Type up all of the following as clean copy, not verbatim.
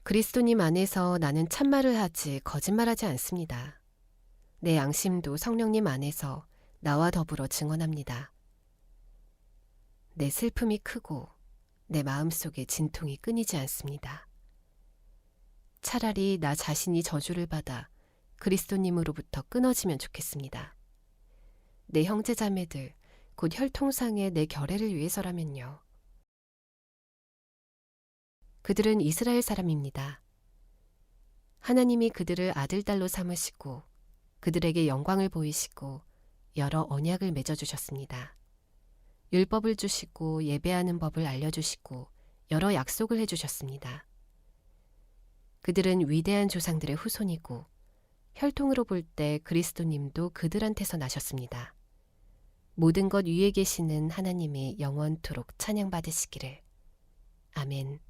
그리스도님 안에서 나는 참말을 하지 거짓말하지 않습니다. 내 양심도 성령님 안에서 나와 더불어 증언합니다. 내 슬픔이 크고 내 마음속에 진통이 끊이지 않습니다. 차라리 나 자신이 저주를 받아 그리스도님으로부터 끊어지면 좋겠습니다. 내 형제자매들, 곧 혈통상의 내 결례를 위해서라면요. 그들은 이스라엘 사람입니다. 하나님이 그들을 아들, 딸로 삼으시고 그들에게 영광을 보이시고 여러 언약을 맺어주셨습니다. 율법을 주시고 예배하는 법을 알려주시고 여러 약속을 해주셨습니다. 그들은 위대한 조상들의 후손이고 혈통으로 볼 때 그리스도님도 그들한테서 나셨습니다. 모든 것 위에 계시는 하나님이 영원토록 찬양받으시기를. 아멘.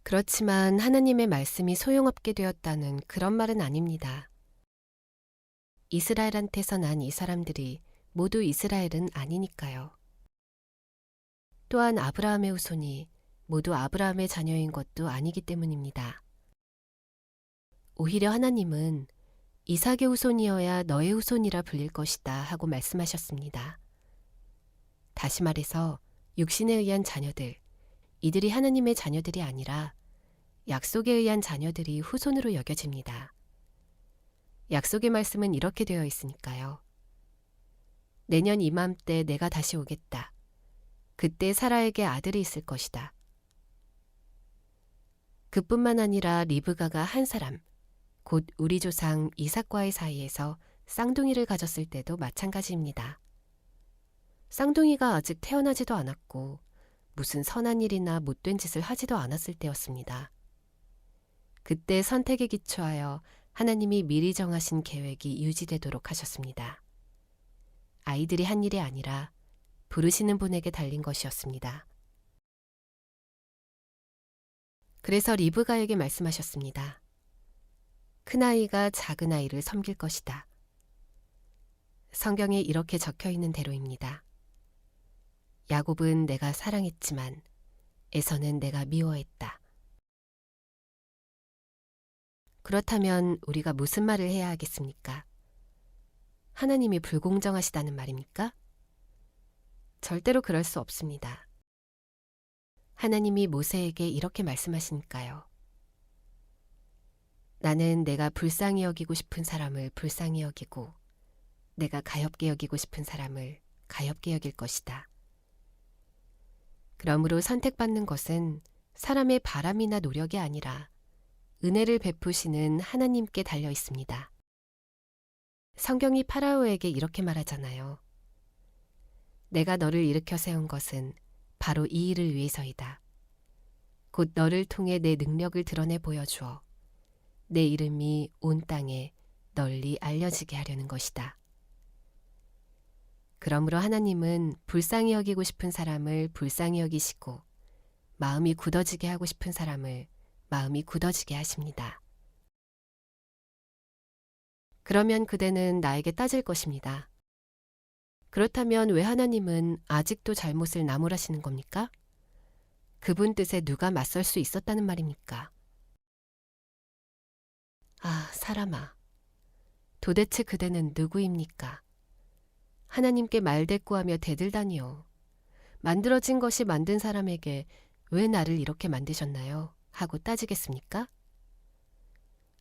그렇지만 하나님의 말씀이 소용없게 되었다는 그런 말은 아닙니다. 이스라엘한테서 난 이 사람들이 모두 이스라엘은 아니니까요. 또한 아브라함의 후손이 모두 아브라함의 자녀인 것도 아니기 때문입니다. 오히려 하나님은 이삭의 후손이어야 너의 후손이라 불릴 것이다 하고 말씀하셨습니다. 다시 말해서 육신에 의한 자녀들, 이들이 하나님의 자녀들이 아니라 약속에 의한 자녀들이 후손으로 여겨집니다. 약속의 말씀은 이렇게 되어 있으니까요. 내년 이맘때 내가 다시 오겠다. 그때 사라에게 아들이 있을 것이다. 그뿐만 아니라 리브가가 한 사람, 곧 우리 조상 이삭과의 사이에서 쌍둥이를 가졌을 때도 마찬가지입니다. 쌍둥이가 아직 태어나지도 않았고 무슨 선한 일이나 못된 짓을 하지도 않았을 때였습니다. 그때 선택에 기초하여 하나님이 미리 정하신 계획이 유지되도록 하셨습니다. 아이들이 한 일이 아니라 부르시는 분에게 달린 것이었습니다. 그래서 리브가에게 말씀하셨습니다. 큰아이가 작은아이를 섬길 것이다. 성경에 이렇게 적혀 있는 대로입니다. 야곱은 내가 사랑했지만 에서는 내가 미워했다. 그렇다면 우리가 무슨 말을 해야 하겠습니까? 하나님이 불공정하시다는 말입니까? 절대로 그럴 수 없습니다. 하나님이 모세에게 이렇게 말씀하시니까요. 나는 내가 불쌍히 여기고 싶은 사람을 불쌍히 여기고 내가 가엾게 여기고 싶은 사람을 가엾게 여길 것이다. 그러므로 선택받는 것은 사람의 바람이나 노력이 아니라 은혜를 베푸시는 하나님께 달려 있습니다. 성경이 파라오에게 이렇게 말하잖아요. 내가 너를 일으켜 세운 것은 바로 이 일을 위해서이다. 곧 너를 통해 내 능력을 드러내 보여주어 내 이름이 온 땅에 널리 알려지게 하려는 것이다. 그러므로 하나님은 불쌍히 여기고 싶은 사람을 불쌍히 여기시고 마음이 굳어지게 하고 싶은 사람을 마음이 굳어지게 하십니다. 그러면 그대는 나에게 따질 것입니다. 그렇다면 왜 하나님은 아직도 잘못을 나무라시는 겁니까? 그분 뜻에 누가 맞설 수 있었다는 말입니까? 아, 사람아. 도대체 그대는 누구입니까? 하나님께 말대꾸하며 대들다니요. 만들어진 것이 만든 사람에게 왜 나를 이렇게 만드셨나요? 하고 따지겠습니까?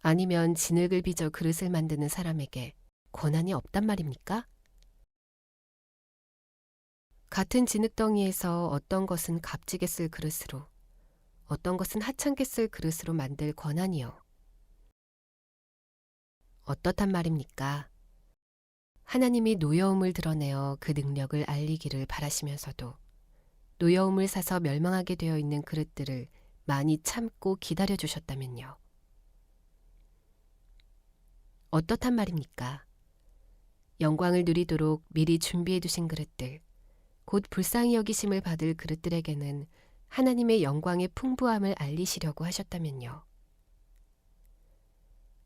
아니면 진흙을 빚어 그릇을 만드는 사람에게 권한이 없단 말입니까? 같은 진흙덩이에서 어떤 것은 값지게 쓸 그릇으로, 어떤 것은 하찮게 쓸 그릇으로 만들 권한이요. 어떻단 말입니까? 하나님이 노여움을 드러내어 그 능력을 알리기를 바라시면서도 노여움을 사서 멸망하게 되어 있는 그릇들을 많이 참고 기다려 주셨다면요. 어떻단 말입니까? 영광을 누리도록 미리 준비해 두신 그릇들, 곧 불쌍히 여기심을 받을 그릇들에게는 하나님의 영광의 풍부함을 알리시려고 하셨다면요.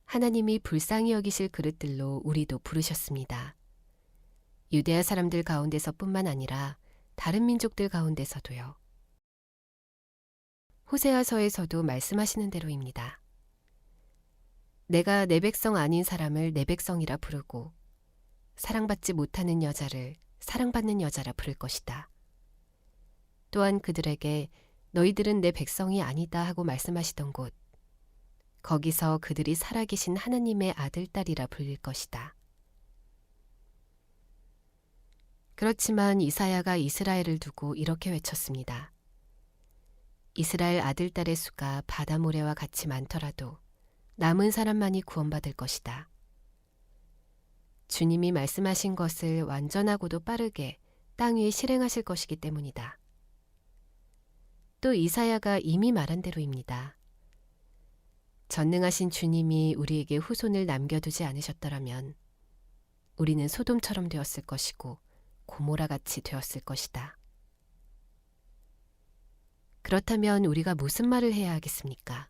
하나님이 불쌍히 여기실 그릇들로 우리도 부르셨습니다. 유대아 사람들 가운데서뿐만 아니라 다른 민족들 가운데서도요. 호세아서에서도 말씀하시는 대로입니다. 내가 내 백성 아닌 사람을 내 백성이라 부르고 사랑받지 못하는 여자를 사랑받는 여자라 부를 것이다. 또한 그들에게 너희들은 내 백성이 아니다 하고 말씀하시던 곳, 거기서 그들이 살아계신 하나님의 아들, 딸이라 불릴 것이다. 그렇지만 이사야가 이스라엘을 두고 이렇게 외쳤습니다. 이스라엘 아들, 딸의 수가 바다 모래와 같이 많더라도 남은 사람만이 구원받을 것이다. 주님이 말씀하신 것을 완전하고도 빠르게 땅 위에 실행하실 것이기 때문이다. 또 이사야가 이미 말한 대로입니다. 전능하신 주님이 우리에게 후손을 남겨두지 않으셨더라면 우리는 소돔처럼 되었을 것이고 고모라같이 되었을 것이다. 그렇다면 우리가 무슨 말을 해야 하겠습니까?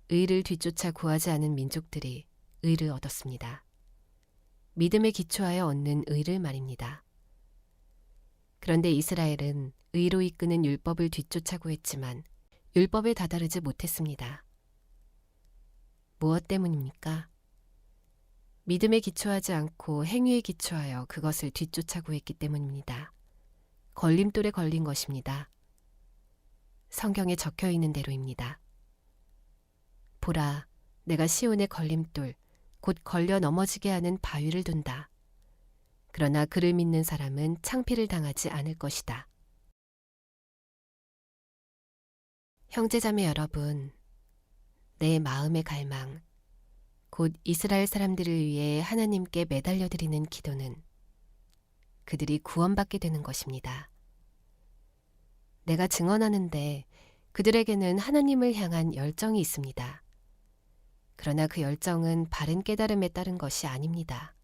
의를 뒤쫓아 구하지 않은 민족들이 의를 얻었습니다. 믿음에 기초하여 얻는 의를 말입니다. 그런데 이스라엘은 의로 이끄는 율법을 뒤쫓아 구했지만 율법에 다다르지 못했습니다. 무엇 때문입니까? 믿음에 기초하지 않고 행위에 기초하여 그것을 뒤쫓아 구했기 때문입니다. 걸림돌에 걸린 것입니다. 성경에 적혀 있는 대로입니다. 보라, 내가 시온의 걸림돌, 곧 걸려 넘어지게 하는 바위를 둔다. 그러나 그를 믿는 사람은 창피를 당하지 않을 것이다. 형제자매 여러분, 내 마음의 갈망, 곧 이스라엘 사람들을 위해 하나님께 매달려드리는 기도는 그들이 구원받게 되는 것입니다. 내가 증언하는데 그들에게는 하나님을 향한 열정이 있습니다. 그러나 그 열정은 바른 깨달음에 따른 것이 아닙니다.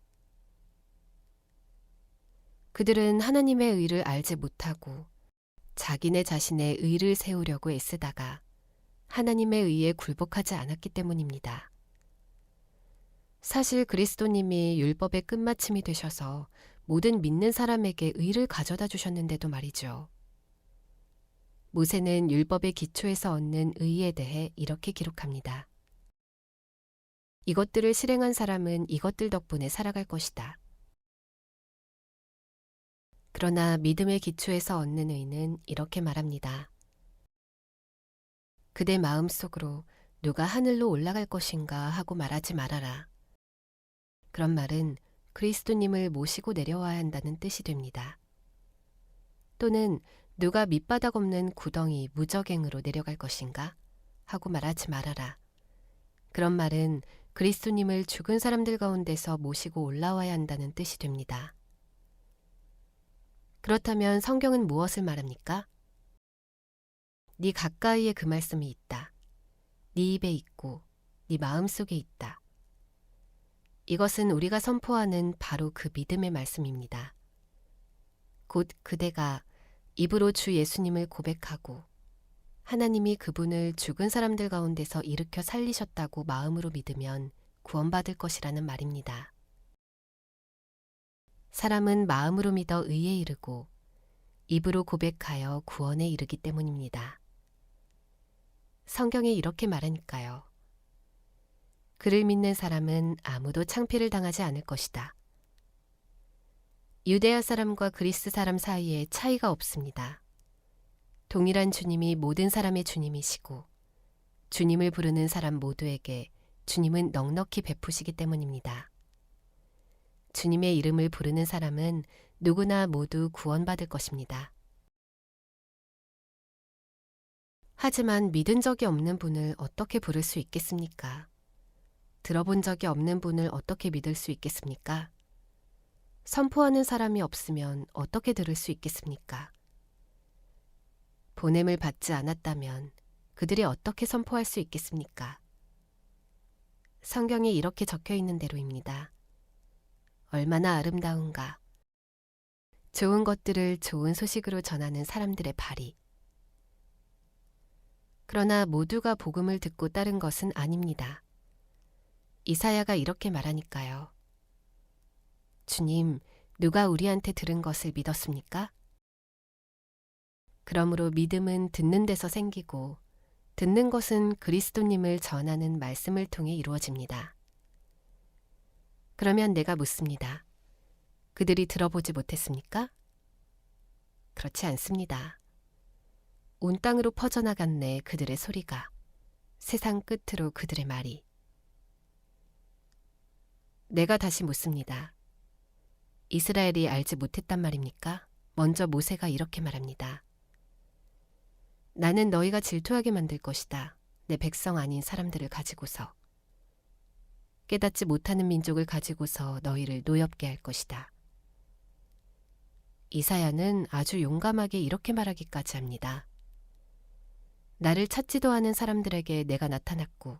그들은 하나님의 의를 알지 못하고 자기네 자신의 의를 세우려고 애쓰다가 하나님의 의에 굴복하지 않았기 때문입니다. 사실 그리스도님이 율법의 끝마침이 되셔서 모든 믿는 사람에게 의를 가져다 주셨는데도 말이죠. 모세는 율법의 기초에서 얻는 의에 대해 이렇게 기록합니다. 이것들을 실행한 사람은 이것들 덕분에 살아갈 것이다. 그러나 믿음의 기초에서 얻는 의는 이렇게 말합니다. 그대 마음속으로 누가 하늘로 올라갈 것인가 하고 말하지 말아라. 그런 말은 그리스도님을 모시고 내려와야 한다는 뜻이 됩니다. 또는 누가 밑바닥 없는 구덩이 무저갱으로 내려갈 것인가 하고 말하지 말아라. 그런 말은 그리스도님을 죽은 사람들 가운데서 모시고 올라와야 한다는 뜻이 됩니다. 그렇다면 성경은 무엇을 말합니까? 네 가까이에 그 말씀이 있다. 네 입에 있고 네 마음속에 있다. 이것은 우리가 선포하는 바로 그 믿음의 말씀입니다. 곧 그대가 입으로 주 예수님을 고백하고 하나님이 그분을 죽은 사람들 가운데서 일으켜 살리셨다고 마음으로 믿으면 구원받을 것이라는 말입니다. 사람은 마음으로 믿어 의에 이르고 입으로 고백하여 구원에 이르기 때문입니다. 성경에 이렇게 말하니까요. 그를 믿는 사람은 아무도 창피를 당하지 않을 것이다. 유대야 사람과 그리스 사람 사이에 차이가 없습니다. 동일한 주님이 모든 사람의 주님이시고 주님을 부르는 사람 모두에게 주님은 넉넉히 베푸시기 때문입니다. 주님의 이름을 부르는 사람은 누구나 모두 구원받을 것입니다. 하지만 믿은 적이 없는 분을 어떻게 부를 수 있겠습니까? 들어본 적이 없는 분을 어떻게 믿을 수 있겠습니까? 선포하는 사람이 없으면 어떻게 들을 수 있겠습니까? 보냄을 받지 않았다면 그들이 어떻게 선포할 수 있겠습니까? 성경에 이렇게 적혀 있는 대로입니다. 얼마나 아름다운가. 좋은 것들을 좋은 소식으로 전하는 사람들의 발이. 그러나 모두가 복음을 듣고 따른 것은 아닙니다. 이사야가 이렇게 말하니까요. 주님, 누가 우리한테 들은 것을 믿었습니까? 그러므로 믿음은 듣는 데서 생기고 듣는 것은 그리스도님을 전하는 말씀을 통해 이루어집니다. 그러면 내가 묻습니다. 그들이 들어보지 못했습니까? 그렇지 않습니다. 온 땅으로 퍼져나갔네 그들의 소리가. 세상 끝으로 그들의 말이. 내가 다시 묻습니다. 이스라엘이 알지 못했단 말입니까? 먼저 모세가 이렇게 말합니다. 나는 너희가 질투하게 만들 것이다. 내 백성 아닌 사람들을 가지고서. 깨닫지 못하는 민족을 가지고서 너희를 노엽게 할 것이다. 이사야는 아주 용감하게 이렇게 말하기까지 합니다. 나를 찾지도 않은 사람들에게 내가 나타났고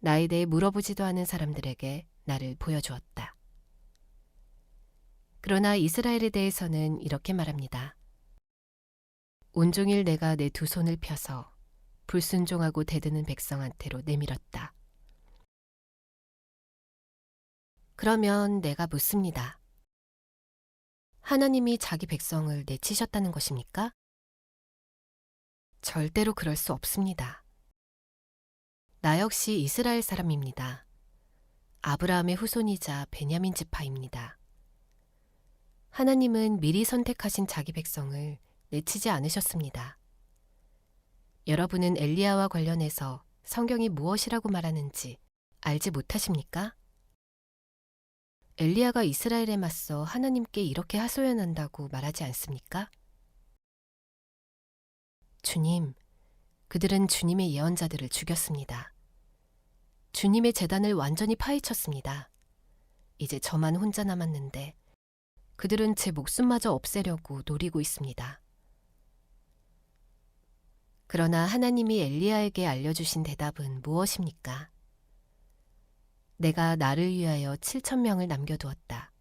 나에 대해 물어보지도 않은 사람들에게 나를 보여주었다. 그러나 이스라엘에 대해서는 이렇게 말합니다. 온종일 내가 내 두 손을 펴서 불순종하고 대드는 백성한테로 내밀었다. 그러면 내가 묻습니다. 하나님이 자기 백성을 내치셨다는 것입니까? 절대로 그럴 수 없습니다. 나 역시 이스라엘 사람입니다. 아브라함의 후손이자 베냐민 지파입니다. 하나님은 미리 선택하신 자기 백성을 내치지 않으셨습니다. 여러분은 엘리야와 관련해서 성경이 무엇이라고 말하는지 알지 못하십니까? 엘리야가 이스라엘에 맞서 하나님께 이렇게 하소연한다고 말하지 않습니까? 주님, 그들은 주님의 예언자들을 죽였습니다. 주님의 제단을 완전히 파헤쳤습니다. 이제 저만 혼자 남았는데 그들은 제 목숨마저 없애려고 노리고 있습니다. 그러나 하나님이 엘리야에게 알려주신 대답은 무엇입니까? 내가 나를 위하여 7,000명을 남겨두었다.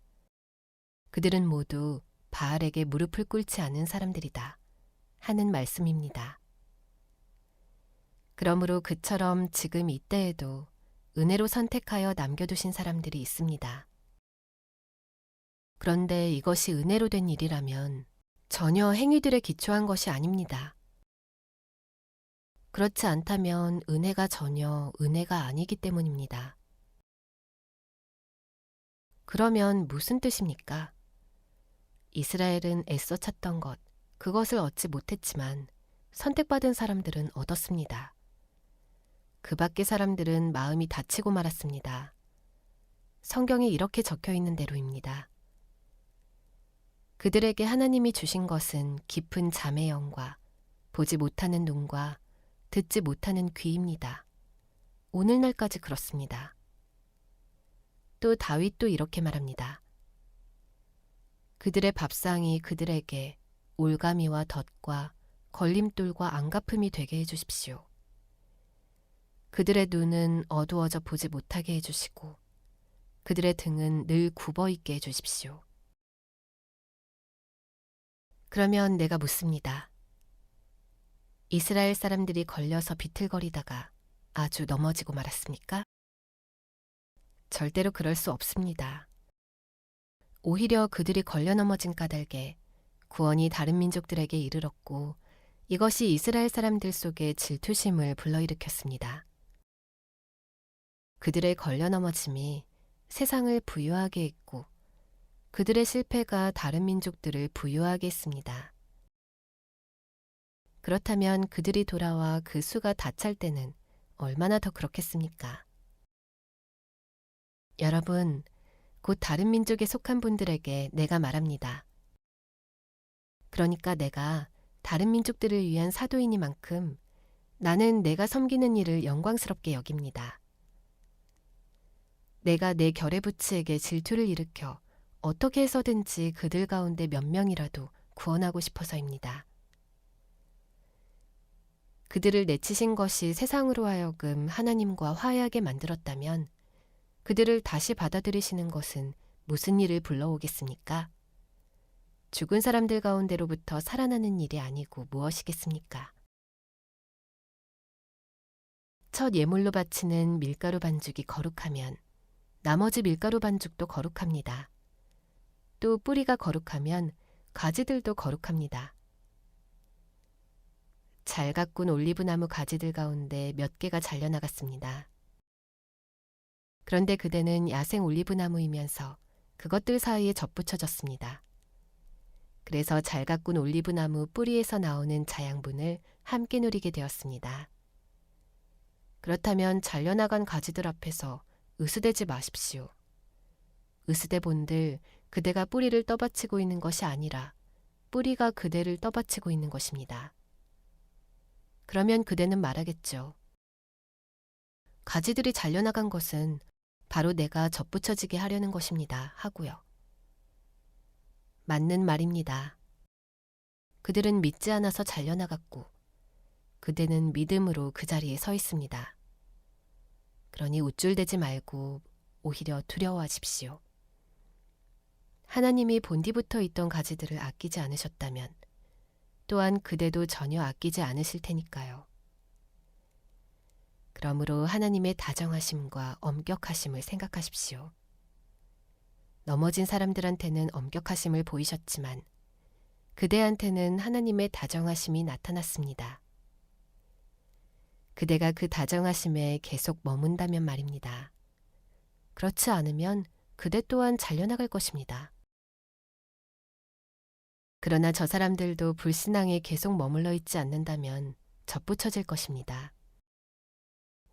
그들은 모두 바알에게 무릎을 꿇지 않은 사람들이다. 하는 말씀입니다. 그러므로 그처럼 지금 이때에도 은혜로 선택하여 남겨두신 사람들이 있습니다. 그런데 이것이 은혜로 된 일이라면 전혀 행위들에 기초한 것이 아닙니다. 그렇지 않다면 은혜가 전혀 은혜가 아니기 때문입니다. 그러면 무슨 뜻입니까? 이스라엘은 애써 찾던 것, 그것을 얻지 못했지만 선택받은 사람들은 얻었습니다. 그 밖의 사람들은 마음이 다치고 말았습니다. 성경에 이렇게 적혀 있는 대로입니다. 그들에게 하나님이 주신 것은 깊은 잠의 영과 보지 못하는 눈과 듣지 못하는 귀입니다. 오늘날까지 그렇습니다. 또 다윗도 이렇게 말합니다. 그들의 밥상이 그들에게 올가미와 덫과 걸림돌과 안갚음이 되게 해주십시오. 그들의 눈은 어두워져 보지 못하게 해주시고 그들의 등은 늘 굽어있게 해주십시오. 그러면 내가 묻습니다. 이스라엘 사람들이 걸려서 비틀거리다가 아주 넘어지고 말았습니까? 절대로 그럴 수 없습니다. 오히려 그들이 걸려 넘어진 까닭에 구원이 다른 민족들에게 이르렀고 이것이 이스라엘 사람들 속에 질투심을 불러일으켰습니다. 그들의 걸려 넘어짐이 세상을 부유하게 했고 그들의 실패가 다른 민족들을 부유하게 했습니다. 그렇다면 그들이 돌아와 그 수가 다 찰 때는 얼마나 더 그렇겠습니까? 여러분, 곧 다른 민족에 속한 분들에게 내가 말합니다. 그러니까 내가 다른 민족들을 위한 사도이니만큼 나는 내가 섬기는 일을 영광스럽게 여깁니다. 내가 내 결의부치에게 질투를 일으켜 어떻게 해서든지 그들 가운데 몇 명이라도 구원하고 싶어서입니다. 그들을 내치신 것이 세상으로 하여금 하나님과 화해하게 만들었다면 그들을 다시 받아들이시는 것은 무슨 일을 불러오겠습니까? 죽은 사람들 가운데로부터 살아나는 일이 아니고 무엇이겠습니까? 첫 예물로 바치는 밀가루 반죽이 거룩하면 나머지 밀가루 반죽도 거룩합니다. 또 뿌리가 거룩하면 가지들도 거룩합니다. 잘 가꾼 올리브나무 가지들 가운데 몇 개가 잘려나갔습니다. 그런데 그대는 야생 올리브나무이면서 그것들 사이에 접붙여졌습니다. 그래서 잘 가꾼 올리브나무 뿌리에서 나오는 자양분을 함께 누리게 되었습니다. 그렇다면 잘려나간 가지들 앞에서 으스대지 마십시오. 으스대 본들, 그대가 뿌리를 떠받치고 있는 것이 아니라 뿌리가 그대를 떠받치고 있는 것입니다. 그러면 그대는 말하겠죠. 가지들이 잘려나간 것은 바로 내가 접붙여지게 하려는 것입니다. 하고요. 맞는 말입니다. 그들은 믿지 않아서 잘려나갔고 그대는 믿음으로 그 자리에 서 있습니다. 그러니 우쭐대지 말고 오히려 두려워하십시오. 하나님이 본디부터 있던 가지들을 아끼지 않으셨다면 또한 그대도 전혀 아끼지 않으실 테니까요. 그러므로 하나님의 다정하심과 엄격하심을 생각하십시오. 넘어진 사람들한테는 엄격하심을 보이셨지만 그대한테는 하나님의 다정하심이 나타났습니다. 그대가 그 다정하심에 계속 머문다면 말입니다. 그렇지 않으면 그대 또한 잘려나갈 것입니다. 그러나 저 사람들도 불신앙에 계속 머물러 있지 않는다면 접붙여질 것입니다.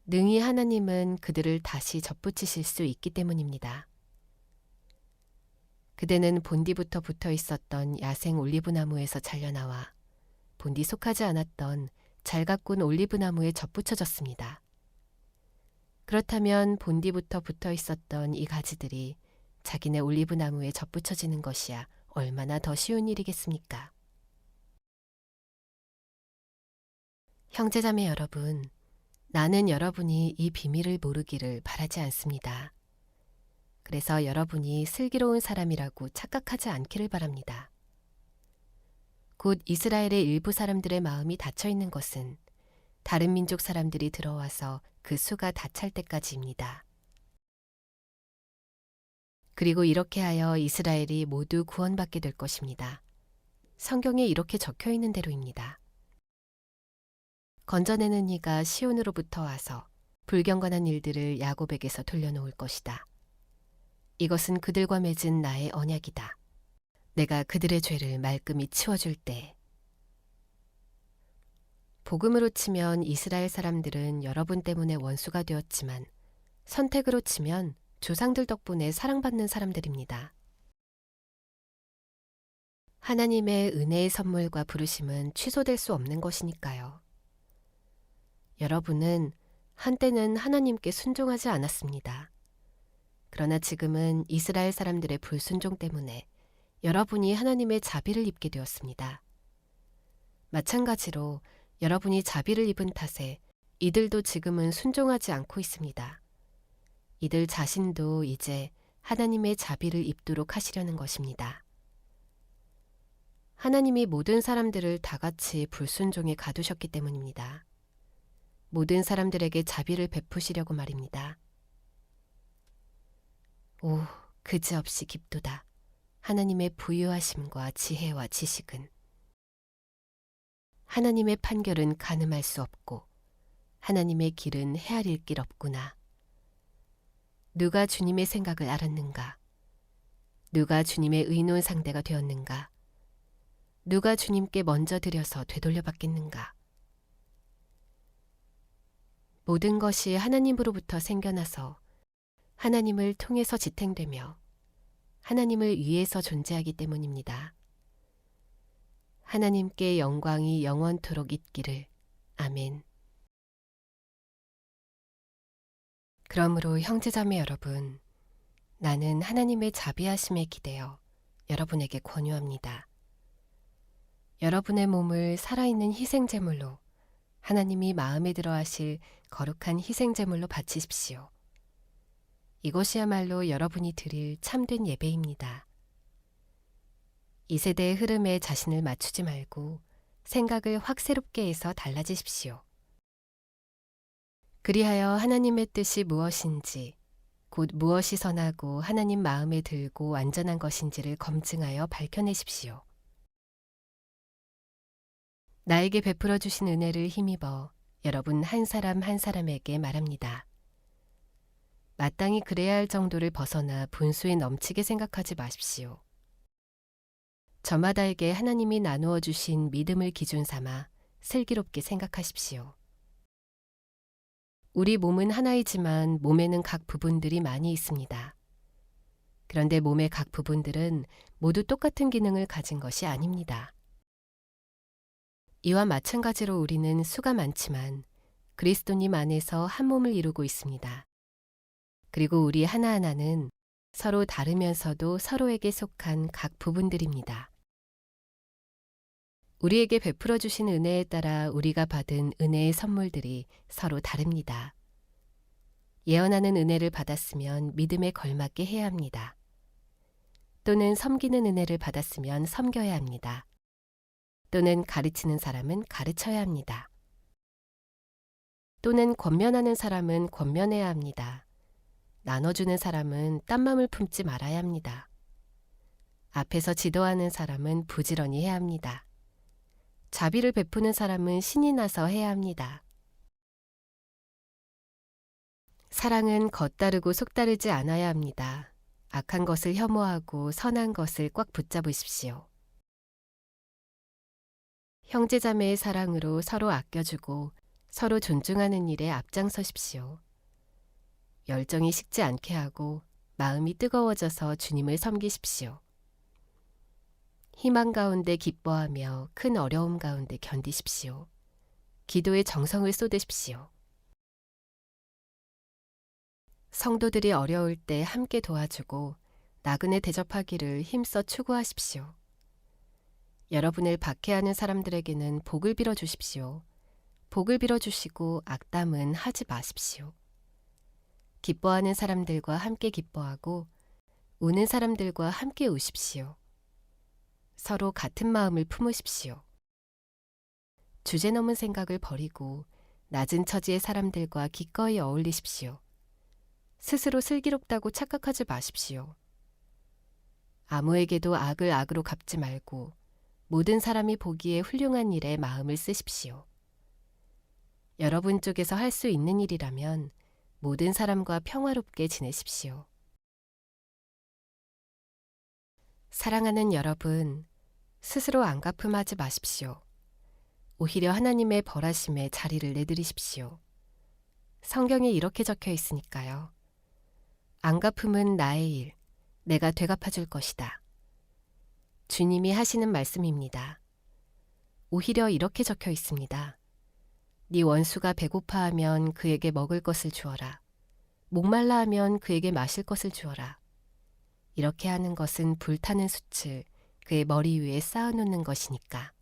능히 하나님은 그들을 다시 접붙이실 수 있기 때문입니다. 그대는 본디부터 붙어 있었던 야생 올리브나무에서 잘려나와 본디 속하지 않았던 잘 가꾼 올리브나무에 접붙여졌습니다. 그렇다면 본디부터 붙어 있었던 이 가지들이 자기네 올리브나무에 접붙여지는 것이야 얼마나 더 쉬운 일이겠습니까? 형제자매 여러분, 나는 여러분이 이 비밀을 모르기를 바라지 않습니다. 그래서 여러분이 슬기로운 사람이라고 착각하지 않기를 바랍니다. 곧 이스라엘의 일부 사람들의 마음이 닫혀 있는 것은 다른 민족 사람들이 들어와서 그 수가 다 찰 때까지입니다. 그리고 이렇게 하여 이스라엘이 모두 구원받게 될 것입니다. 성경에 이렇게 적혀 있는 대로입니다. 건져내는 이가 시온으로부터 와서 불경건한 일들을 야곱에게서 돌려놓을 것이다. 이것은 그들과 맺은 나의 언약이다. 내가 그들의 죄를 말끔히 치워줄 때. 복음으로 치면 이스라엘 사람들은 여러분 때문에 원수가 되었지만 선택으로 치면 조상들 덕분에 사랑받는 사람들입니다. 하나님의 은혜의 선물과 부르심은 취소될 수 없는 것이니까요. 여러분은 한때는 하나님께 순종하지 않았습니다. 그러나 지금은 이스라엘 사람들의 불순종 때문에 여러분이 하나님의 자비를 입게 되었습니다. 마찬가지로 여러분이 자비를 입은 탓에 이들도 지금은 순종하지 않고 있습니다. 이들 자신도 이제 하나님의 자비를 입도록 하시려는 것입니다. 하나님이 모든 사람들을 다 같이 불순종에 가두셨기 때문입니다. 모든 사람들에게 자비를 베푸시려고 말입니다. 오, 그지없이 깊도다. 하나님의 부유하심과 지혜와 지식은. 하나님의 판결은 가늠할 수 없고 하나님의 길은 헤아릴 길 없구나. 누가 주님의 생각을 알았는가? 누가 주님의 의논 상대가 되었는가? 누가 주님께 먼저 드려서 되돌려 받겠는가? 모든 것이 하나님으로부터 생겨나서 하나님을 통해서 지탱되며 하나님을 위해서 존재하기 때문입니다. 하나님께 영광이 영원토록 있기를. 아멘. 그러므로 형제자매 여러분, 나는 하나님의 자비하심에 기대어 여러분에게 권유합니다. 여러분의 몸을 살아있는 희생제물로 하나님이 마음에 들어 하실 거룩한 희생제물로 바치십시오. 이것이야말로 여러분이 드릴 참된 예배입니다. 이 세대의 흐름에 자신을 맞추지 말고 생각을 확 새롭게 해서 달라지십시오. 그리하여 하나님의 뜻이 무엇인지, 곧 무엇이 선하고 하나님 마음에 들고 완전한 것인지를 검증하여 밝혀내십시오. 나에게 베풀어 주신 은혜를 힘입어 여러분 한 사람 한 사람에게 말합니다. 마땅히 그래야 할 정도를 벗어나 분수에 넘치게 생각하지 마십시오. 저마다에게 하나님이 나누어 주신 믿음을 기준 삼아 슬기롭게 생각하십시오. 우리 몸은 하나이지만 몸에는 각 부분들이 많이 있습니다. 그런데 몸의 각 부분들은 모두 똑같은 기능을 가진 것이 아닙니다. 이와 마찬가지로 우리는 수가 많지만 그리스도님 안에서 한 몸을 이루고 있습니다. 그리고 우리 하나하나는 서로 다르면서도 서로에게 속한 각 부분들입니다. 우리에게 베풀어 주신 은혜에 따라 우리가 받은 은혜의 선물들이 서로 다릅니다. 예언하는 은혜를 받았으면 믿음에 걸맞게 해야 합니다. 또는 섬기는 은혜를 받았으면 섬겨야 합니다. 또는 가르치는 사람은 가르쳐야 합니다. 또는 권면하는 사람은 권면해야 합니다. 나눠주는 사람은 딴 맘을 품지 말아야 합니다. 앞에서 지도하는 사람은 부지런히 해야 합니다. 자비를 베푸는 사람은 신이 나서 해야 합니다. 사랑은 겉다르고 속다르지 않아야 합니다. 악한 것을 혐오하고 선한 것을 꽉 붙잡으십시오. 형제자매의 사랑으로 서로 아껴주고 서로 존중하는 일에 앞장서십시오. 열정이 식지 않게 하고 마음이 뜨거워져서 주님을 섬기십시오. 희망 가운데 기뻐하며 큰 어려움 가운데 견디십시오. 기도에 정성을 쏟으십시오. 성도들이 어려울 때 함께 도와주고 나그네 대접하기를 힘써 추구하십시오. 여러분을 박해하는 사람들에게는 복을 빌어 주십시오. 복을 빌어 주시고 악담은 하지 마십시오. 기뻐하는 사람들과 함께 기뻐하고 우는 사람들과 함께 우십시오. 서로 같은 마음을 품으십시오. 주제넘은 생각을 버리고 낮은 처지의 사람들과 기꺼이 어울리십시오. 스스로 슬기롭다고 착각하지 마십시오. 아무에게도 악을 악으로 갚지 말고 모든 사람이 보기에 훌륭한 일에 마음을 쓰십시오. 여러분 쪽에서 할 수 있는 일이라면 모든 사람과 평화롭게 지내십시오. 사랑하는 여러분, 스스로 안갚음하지 마십시오. 오히려 하나님의 벌하심에 자리를 내드리십시오. 성경에 이렇게 적혀 있으니까요. 안갚음은 나의 일, 내가 되갚아줄 것이다. 주님이 하시는 말씀입니다. 오히려 이렇게 적혀 있습니다. 네 원수가 배고파하면 그에게 먹을 것을 주어라. 목말라 하면 그에게 마실 것을 주어라. 이렇게 하는 것은 불타는 숯을 그의 머리 위에 쌓아놓는 것이니까.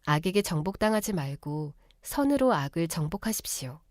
악에게 정복당하지 말고 선으로 악을 정복하십시오.